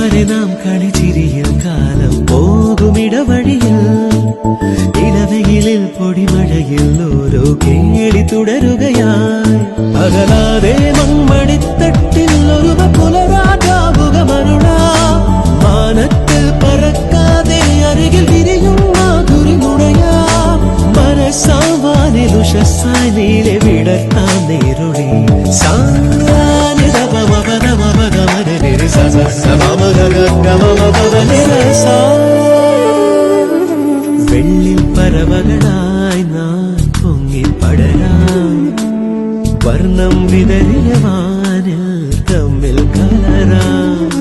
വരെ നാം കളിച്ചിരിയിൽ കാലം പോകുമിടവഴിയിൽ ഇടവെയിലിൽ പൊടിമഴയിൽ ഓരോ കേളി തുടരുകയായി അകലാതെ മൺമണിത്തട്ടിൽ ഒരു പുലരാജാവുകമരുള മാനത്തിൽ പറക്കാതെ അരികിൽ വിരിയും മാധുരി മുടയാ മനസ്സാവാനിൽ ഉഷസ്സായി നീലെ വിടർത്താൻ നേരുളി വെള്ളിൽ പറവകളായി നാം പൊങ്ങിപ്പടരാം വർണ്ണം വിതറിയ വാനിൽ തമ്മിൽ കലരാം